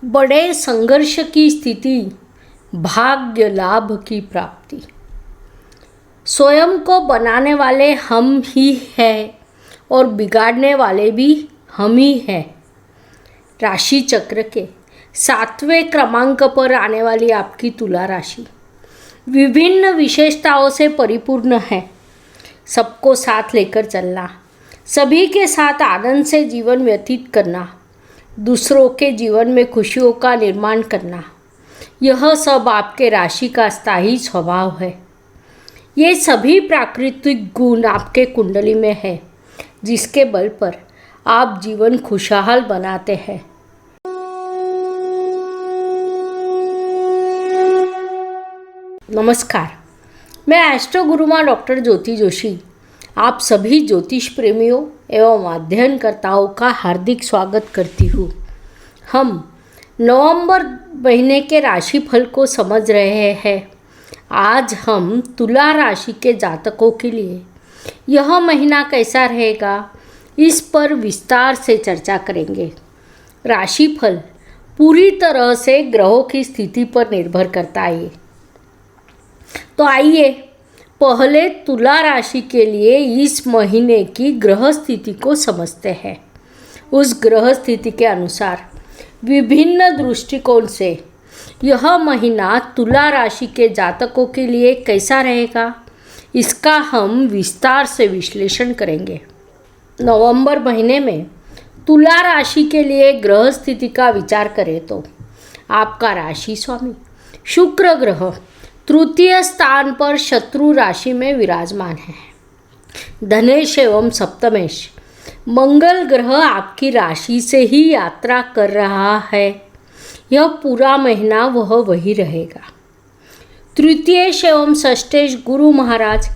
बड़े संघर्ष की स्थिति, भाग्य लाभ की प्राप्ति। स्वयं को बनाने वाले हम ही हैं और बिगाड़ने वाले भी हम ही हैं। राशि चक्र के 7वें क्रमांक पर आने वाली आपकी तुला राशि विभिन्न विशेषताओं से परिपूर्ण है। सबको साथ लेकर चलना, सभी के साथ आनंद से जीवन व्यतीत करना, दूसरों के जीवन में खुशियों का निर्माण करना, यह सब आपके राशि का स्थायी स्वभाव है। ये सभी प्राकृतिक गुण आपके कुंडली में है, जिसके बल पर आप जीवन खुशहाल बनाते हैं। नमस्कार, मैं एस्ट्रो गुरुमा डॉक्टर ज्योति जोशी आप सभी ज्योतिष प्रेमियों एवं अध्ययनकर्ताओं का हार्दिक स्वागत करती हूँ। हम नवंबर महीने के राशिफल को समझ रहे हैं। आज हम तुला राशि के जातकों के लिए यह महीना कैसा रहेगा, इस पर विस्तार से चर्चा करेंगे। राशिफल पूरी तरह से ग्रहों की स्थिति पर निर्भर करता है। तो आइए पहले तुला राशि के लिए इस महीने की ग्रह स्थिति को समझते हैं। उस ग्रह स्थिति के अनुसार विभिन्न दृष्टिकोण से यह महीना तुला राशि के जातकों के लिए कैसा रहेगा, इसका हम विस्तार से विश्लेषण करेंगे। नवंबर महीने में तुला राशि के लिए ग्रह स्थिति का विचार करें तो आपका राशि स्वामी शुक्र ग्रह तृतीय स्थान पर शत्रु राशि में विराजमान है। धनेश एवं सप्तमेश मंगल ग्रह आपकी राशि से ही यात्रा कर रहा है। यह पूरा महीना वह वही रहेगा। तृतीयेश एवं षष्ठेश गुरु महाराज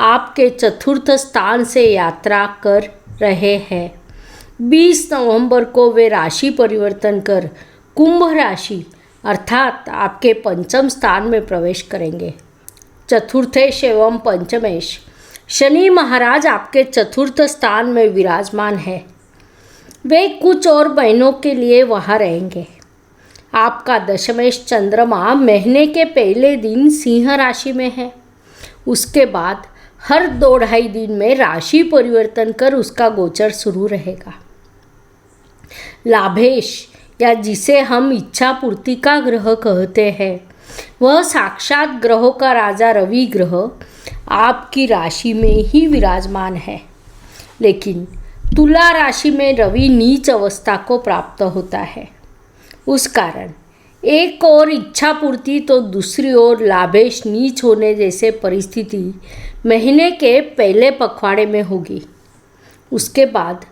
आपके चतुर्थ स्थान से यात्रा कर रहे हैं। 20 नवंबर को वे राशि परिवर्तन कर कुंभ राशि अर्थात आपके पंचम स्थान में प्रवेश करेंगे। चतुर्थेश एवं पंचमेश शनि महाराज आपके चतुर्थ स्थान में विराजमान है। वे कुछ और महीनों के लिए वहाँ रहेंगे। आपका दशमेश चंद्रमा महीने के पहले दिन सिंह राशि में है। उसके बाद हर 2-2.5 दिन में राशि परिवर्तन कर उसका गोचर शुरू रहेगा। लाभेश या जिसे हम इच्छा पूर्ति का ग्रह कहते हैं, वह साक्षात ग्रहों का राजा रवि ग्रह आपकी राशि में ही विराजमान है। लेकिन तुला राशि में रवि नीच अवस्था को प्राप्त होता है। उस कारण एक ओर इच्छा पूर्ति तो दूसरी ओर लाभेश नीच होने जैसे परिस्थिति महीने के पहले पखवाड़े में होगी। उसके बाद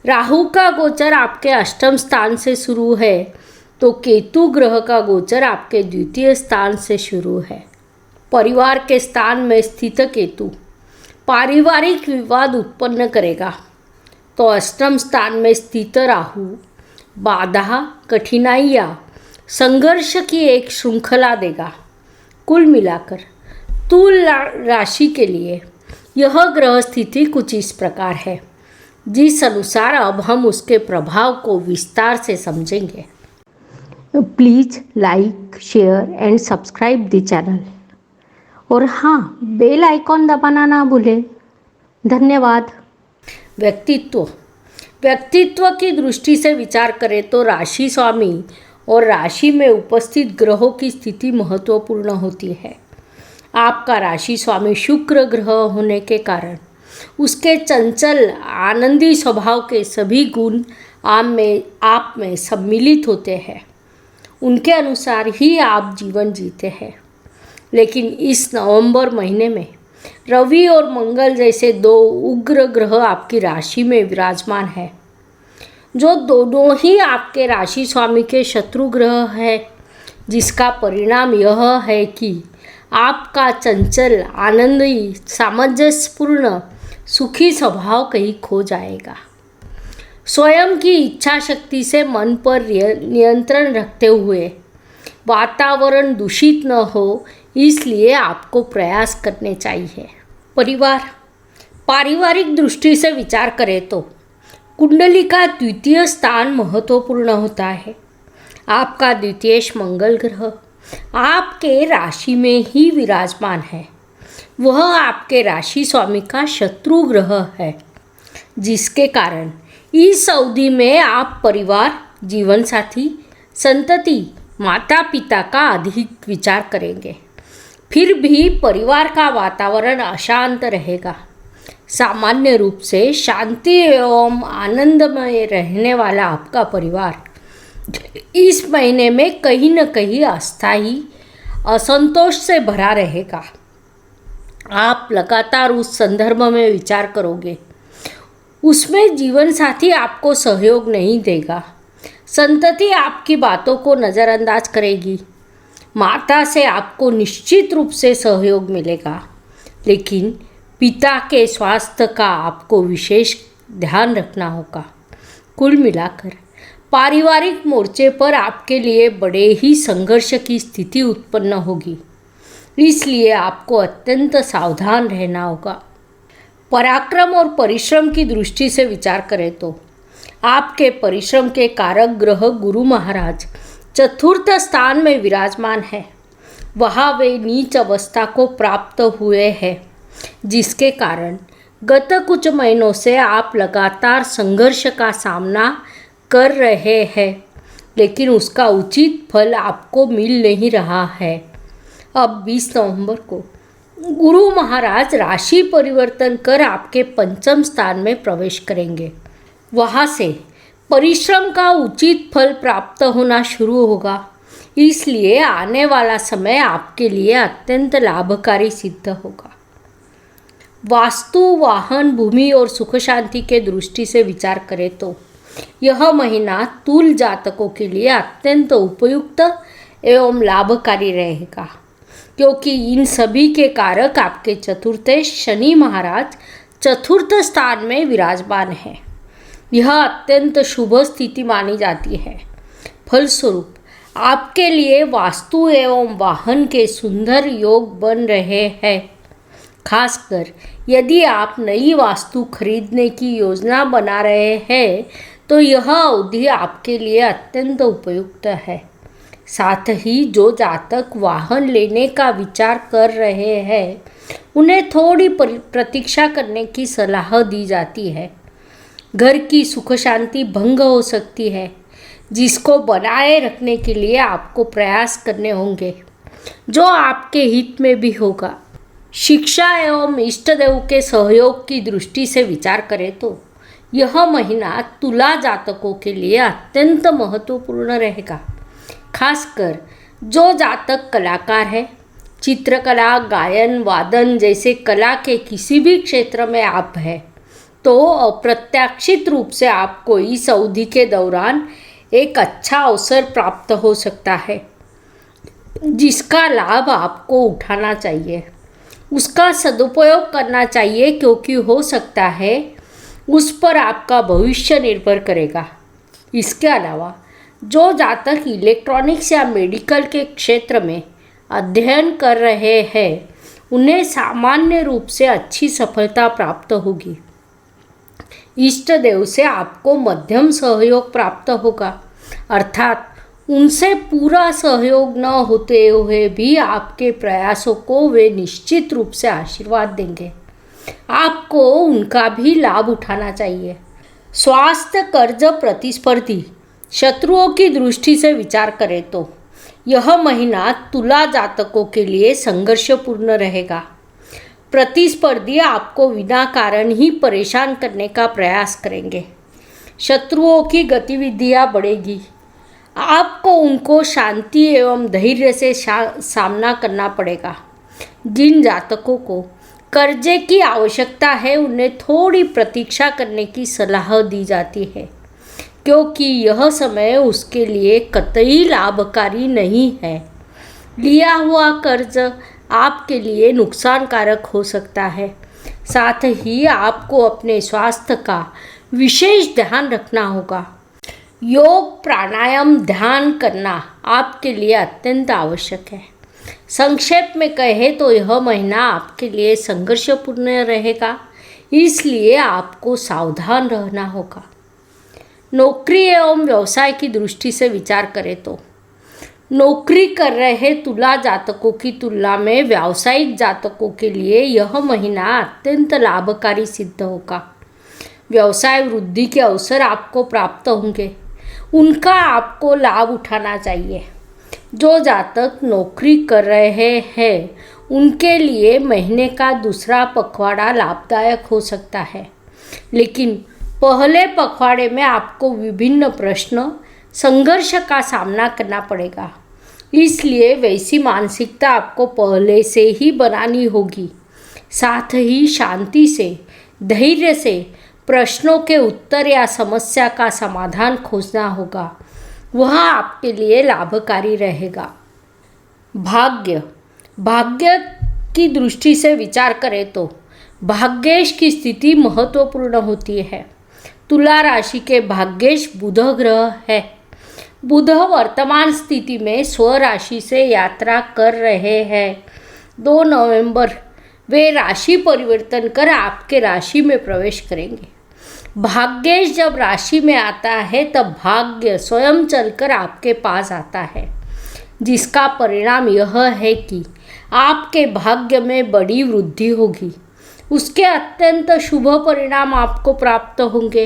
राहु का गोचर आपके अष्टम स्थान से शुरू है, तो केतु ग्रह का गोचर आपके द्वितीय स्थान से शुरू है। परिवार के स्थान में स्थित केतु पारिवारिक विवाद उत्पन्न करेगा, तो अष्टम स्थान में स्थित राहु बाधा, कठिनाइयाँ, संघर्ष की एक श्रृंखला देगा। कुल मिलाकर तुला राशि के लिए यह ग्रह स्थिति कुछ इस प्रकार है, जिस अनुसार अब हम उसके प्रभाव को विस्तार से समझेंगे। Please like, share and subscribe the channel और हाँ, बेल आइकॉन दबाना ना भूलें। धन्यवाद। व्यक्तित्व की दृष्टि से विचार करें तो राशि स्वामी और राशि में उपस्थित ग्रहों की स्थिति महत्वपूर्ण होती है। आपका राशि स्वामी शुक्र ग्रह होने के कारण उसके चंचल आनंदी स्वभाव के सभी गुण आप में सम्मिलित होते हैं। उनके अनुसार ही आप जीवन जीते हैं। लेकिन इस नवंबर महीने में रवि और मंगल जैसे 2 उग्र ग्रह आपकी राशि में विराजमान है, जो दोनों ही आपके राशि स्वामी के शत्रु ग्रह है, जिसका परिणाम यह है कि आपका चंचल आनंदी सामंजस्यपूर्ण सुखी स्वभाव कहीं खो जाएगा। स्वयं की इच्छा शक्ति से मन पर नियंत्रण रखते हुए वातावरण दूषित न हो, इसलिए आपको प्रयास करने चाहिए। पारिवारिक दृष्टि से विचार करें तो कुंडली का द्वितीय स्थान महत्वपूर्ण होता है। आपका द्वितीयेश मंगल ग्रह आपके राशि में ही विराजमान है। वह आपके राशि स्वामी का शत्रु ग्रह है, जिसके कारण इस अवधि में आप परिवार, जीवन साथी, संतति, माता पिता का अधिक विचार करेंगे। फिर भी परिवार का वातावरण अशांत रहेगा। सामान्य रूप से शांति एवं आनंदमय रहने वाला आपका परिवार इस महीने में कहीं न कहीं अस्थायी असंतोष से भरा रहेगा। आप लगातार उस संदर्भ में विचार करोगे, उसमें जीवन साथी आपको सहयोग नहीं देगा। संतति आपकी बातों को नज़रअंदाज करेगी। माता से आपको निश्चित रूप से सहयोग मिलेगा, लेकिन पिता के स्वास्थ्य का आपको विशेष ध्यान रखना होगा। कुल मिलाकर पारिवारिक मोर्चे पर आपके लिए बड़े ही संघर्ष की स्थिति उत्पन्न होगी, इसलिए आपको अत्यंत सावधान रहना होगा। पराक्रम और परिश्रम की दृष्टि से विचार करें तो आपके परिश्रम के कारक ग्रह गुरु महाराज चतुर्थ स्थान में विराजमान है। वहाँ वे नीच अवस्था को प्राप्त हुए हैं, जिसके कारण गत कुछ महीनों से आप लगातार संघर्ष का सामना कर रहे हैं, लेकिन उसका उचित फल आपको मिल नहीं रहा है। अब 20 नवंबर को गुरु महाराज राशि परिवर्तन कर आपके पंचम स्थान में प्रवेश करेंगे। वहाँ से परिश्रम का उचित फल प्राप्त होना शुरू होगा, इसलिए आने वाला समय आपके लिए अत्यंत लाभकारी सिद्ध होगा। वास्तु, वाहन, भूमि और सुख शांति के दृष्टि से विचार करें तो यह महीना तुल जातकों के लिए अत्यंत उपयुक्त एवं लाभकारी रहेगा, क्योंकि इन सभी के कारक आपके चतुर्थेश शनि महाराज चतुर्थ स्थान में विराजमान है। यह अत्यंत शुभ स्थिति मानी जाती है। फलस्वरूप आपके लिए वास्तु एवं वाहन के सुंदर योग बन रहे हैं। खासकर यदि आप नई वास्तु खरीदने की योजना बना रहे हैं तो यह अवधि आपके लिए अत्यंत उपयुक्त है। साथ ही जो जातक वाहन लेने का विचार कर रहे हैं उन्हें थोड़ी प्रतीक्षा करने की सलाह दी जाती है। घर की सुख शांति भंग हो सकती है, जिसको बनाए रखने के लिए आपको प्रयास करने होंगे, जो आपके हित में भी होगा। शिक्षा एवं इष्ट देव के सहयोग की दृष्टि से विचार करें तो यह महीना तुला जातकों के लिए अत्यंत महत्वपूर्ण रहेगा। खासकर जो जातक कलाकार है, चित्रकला, गायन, वादन जैसे कला के किसी भी क्षेत्र में आप हैं, तो अप्रत्याशित रूप से आपको इस अवधि के दौरान एक अच्छा अवसर प्राप्त हो सकता है, जिसका लाभ आपको उठाना चाहिए, उसका सदुपयोग करना चाहिए, क्योंकि हो सकता है उस पर आपका भविष्य निर्भर करेगा। इसके अलावा जो जातक इलेक्ट्रॉनिक्स या मेडिकल के क्षेत्र में अध्ययन कर रहे हैं उन्हें सामान्य रूप से अच्छी सफलता प्राप्त होगी। इष्ट देव से आपको मध्यम सहयोग प्राप्त होगा, अर्थात उनसे पूरा सहयोग न होते हुए भी आपके प्रयासों को वे निश्चित रूप से आशीर्वाद देंगे। आपको उनका भी लाभ उठाना चाहिए। स्वास्थ्य, कर्ज, प्रतिस्पर्धी, शत्रुओं की दृष्टि से विचार करें तो यह महीना तुला जातकों के लिए संघर्षपूर्ण रहेगा। प्रतिस्पर्धी आपको बिना कारण ही परेशान करने का प्रयास करेंगे। शत्रुओं की गतिविधियां बढ़ेगी। आपको उनको शांति एवं धैर्य से सामना करना पड़ेगा। जिन जातकों को कर्जे की आवश्यकता है उन्हें थोड़ी प्रतीक्षा करने की सलाह दी जाती है, क्योंकि यह समय उसके लिए कतई लाभकारी नहीं है। लिया हुआ कर्ज आपके लिए नुकसानकारक हो सकता है। साथ ही आपको अपने स्वास्थ्य का विशेष ध्यान रखना होगा। योग, प्राणायाम, ध्यान करना आपके लिए अत्यंत आवश्यक है। संक्षेप में कहें तो यह महीना आपके लिए संघर्षपूर्ण रहेगा, इसलिए आपको सावधान रहना होगा। नौकरी एवं व्यवसाय की दृष्टि से विचार करें तो नौकरी कर रहे तुला जातकों की तुलना में व्यावसायिक जातकों के लिए यह महीना अत्यंत लाभकारी सिद्ध होगा। व्यवसाय वृद्धि के अवसर आपको प्राप्त होंगे, उनका आपको लाभ उठाना चाहिए। जो जातक नौकरी कर रहे हैं उनके लिए महीने का दूसरा पखवाड़ा लाभदायक हो सकता है, लेकिन पहले पखवाड़े में आपको विभिन्न प्रश्न संघर्ष का सामना करना पड़ेगा। इसलिए वैसी मानसिकता आपको पहले से ही बनानी होगी। साथ ही शांति से, धैर्य से प्रश्नों के उत्तर या समस्या का समाधान खोजना होगा, वह आपके लिए लाभकारी रहेगा। भाग्य की दृष्टि से विचार करें तो भाग्येश की स्थिति महत्वपूर्ण होती है। तुला राशि के भाग्येश बुध ग्रह है। बुध वर्तमान स्थिति में स्वराशि से यात्रा कर रहे हैं। 2 नवंबर वे राशि परिवर्तन कर आपके राशि में प्रवेश करेंगे। भाग्येश जब राशि में आता है तब भाग्य स्वयं चलकर आपके पास आता है, जिसका परिणाम यह है कि आपके भाग्य में बड़ी वृद्धि होगी। उसके अत्यंत शुभ परिणाम आपको प्राप्त होंगे।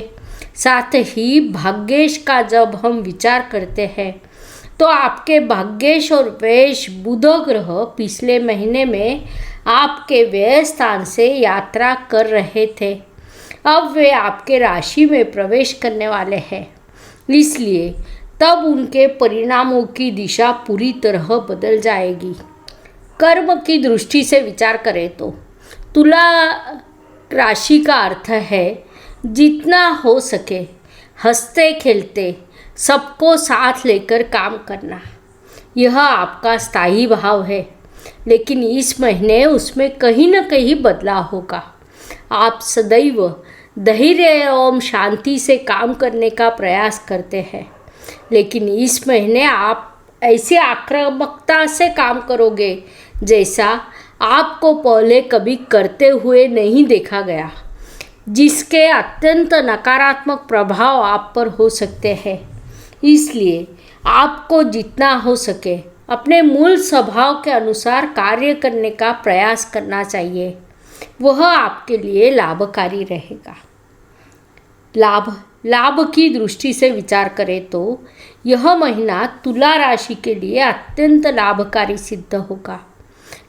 साथ ही भाग्येश का जब हम विचार करते हैं तो आपके भाग्येश और व्ययेश बुध ग्रह पिछले महीने में आपके व्यय स्थान से यात्रा कर रहे थे। अब वे आपके राशि में प्रवेश करने वाले हैं, इसलिए तब उनके परिणामों की दिशा पूरी तरह बदल जाएगी। कर्म की दृष्टि से विचार करें तो तुला राशि का अर्थ है जितना हो सके हंसते खेलते सबको साथ लेकर काम करना। यह आपका स्थायी भाव है, लेकिन इस महीने उसमें कहीं न कहीं बदलाव होगा। आप सदैव धैर्य एवं शांति से काम करने का प्रयास करते हैं, लेकिन इस महीने आप ऐसी आक्रामकता से काम करोगे जैसा आपको पहले कभी करते हुए नहीं देखा गया, जिसके अत्यंत नकारात्मक प्रभाव आप पर हो सकते हैं। इसलिए आपको जितना हो सके अपने मूल स्वभाव के अनुसार कार्य करने का प्रयास करना चाहिए, वह आपके लिए लाभकारी रहेगा। लाभ की दृष्टि से विचार करें तो यह महीना तुला राशि के लिए अत्यंत लाभकारी सिद्ध होगा।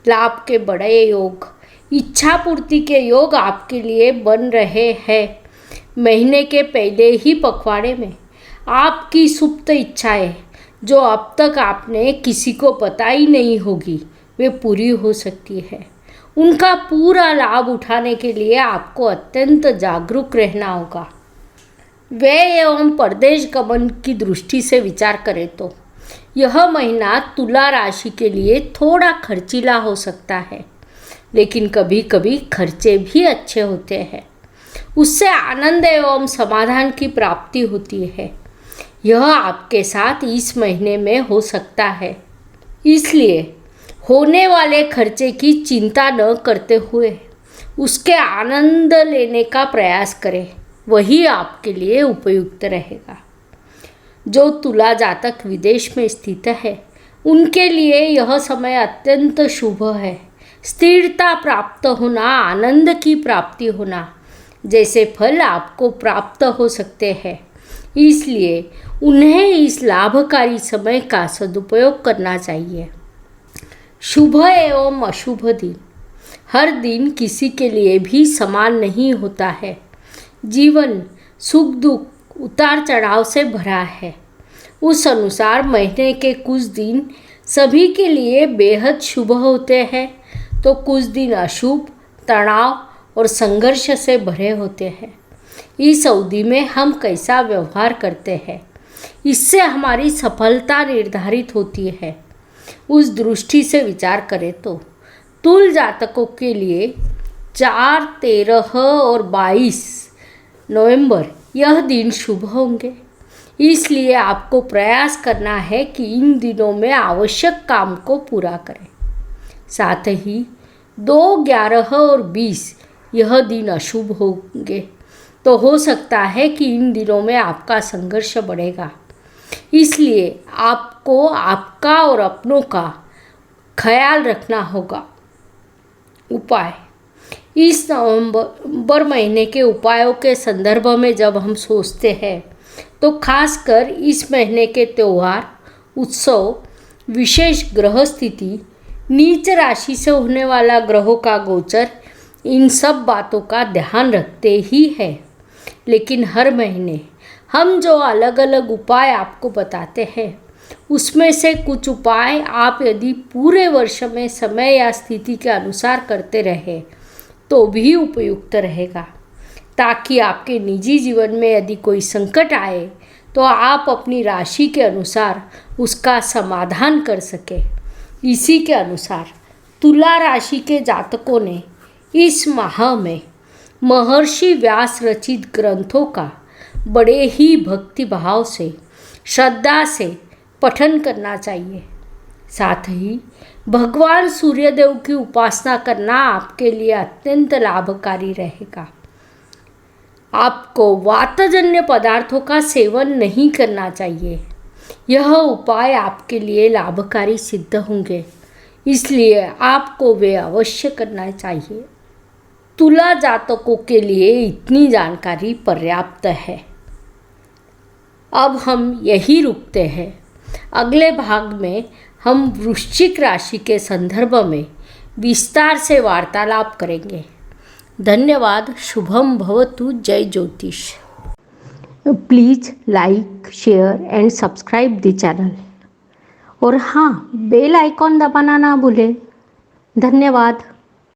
लाभ के बड़े योग, इच्छा पूर्ति के योग आपके लिए बन रहे हैं। महीने के पहले ही पखवाड़े में आपकी सुप्त इच्छाएं, जो अब तक आपने किसी को बताई नहीं होगी, वे पूरी हो सकती है। उनका पूरा लाभ उठाने के लिए आपको अत्यंत जागरूक रहना होगा। व्यय एवं परदेश गमन की दृष्टि से विचार करें तो यह महीना तुला राशि के लिए थोड़ा खर्चीला हो सकता है, लेकिन कभी कभी खर्चे भी अच्छे होते हैं। उससे आनंद एवं समाधान की प्राप्ति होती है। यह आपके साथ इस महीने में हो सकता है, इसलिए होने वाले खर्चे की चिंता न करते हुए उसके आनंद लेने का प्रयास करें, वही आपके लिए उपयुक्त रहेगा। जो तुला जातक विदेश में स्थित है उनके लिए यह समय अत्यंत शुभ है। स्थिरता प्राप्त होना, आनंद की प्राप्ति होना जैसे फल आपको प्राप्त हो सकते हैं, इसलिए उन्हें इस लाभकारी समय का सदुपयोग करना चाहिए। शुभ एवं अशुभ दिन, हर दिन किसी के लिए भी समान नहीं होता है। जीवन सुख दुख, उतार चढ़ाव से भरा है। उस अनुसार महीने के कुछ दिन सभी के लिए बेहद शुभ होते हैं, तो कुछ दिन अशुभ, तनाव और संघर्ष से भरे होते हैं। इस अवधि में हम कैसा व्यवहार करते हैं, इससे हमारी सफलता निर्धारित होती है। उस दृष्टि से विचार करें तो तुल जातकों के लिए 4, 13 और 22 नवंबर यह दिन शुभ होंगे। इसलिए आपको प्रयास करना है कि इन दिनों में आवश्यक काम को पूरा करें। साथ ही 2, 11 और 20 यह दिन अशुभ होंगे। तो हो सकता है कि इन दिनों में आपका संघर्ष बढ़ेगा। इसलिए आपको आपका और अपनों का ख्याल रखना होगा। उपाय, इस नवंबर महीने के उपायों के संदर्भ में जब हम सोचते हैं तो खासकर इस महीने के त्यौहार, उत्सव, विशेष ग्रह स्थिति, नीच राशि से होने वाला ग्रहों का गोचर, इन सब बातों का ध्यान रखते ही है। लेकिन हर महीने हम जो अलग अलग उपाय आपको बताते हैं उसमें से कुछ उपाय आप यदि पूरे वर्ष में समय या स्थिति के अनुसार करते रहे तो भी उपयुक्त रहेगा, ताकि आपके निजी जीवन में यदि कोई संकट आए तो आप अपनी राशि के अनुसार उसका समाधान कर सके। इसी के अनुसार तुला राशि के जातकों ने इस माह में महर्षि व्यास रचित ग्रंथों का बड़े ही भक्ति भाव से, श्रद्धा से पठन करना चाहिए। साथ ही भगवान सूर्यदेव की उपासना करना आपके लिए अत्यंत लाभकारी रहेगा। आपको वातजन्य पदार्थों का सेवन नहीं करना चाहिए। यह उपाय आपके लिए लाभकारी सिद्ध होंगे, इसलिए आपको वे अवश्य करना चाहिए। तुला जातकों के लिए इतनी जानकारी पर्याप्त है। अब हम यही रुकते हैं। अगले भाग में हम वृश्चिक राशि के संदर्भ में विस्तार से वार्तालाप करेंगे। धन्यवाद। शुभम भवतु। जय ज्योतिष। Please like, share and subscribe the channel. और हाँ, बेल आइकॉन दबाना ना भूलें। धन्यवाद।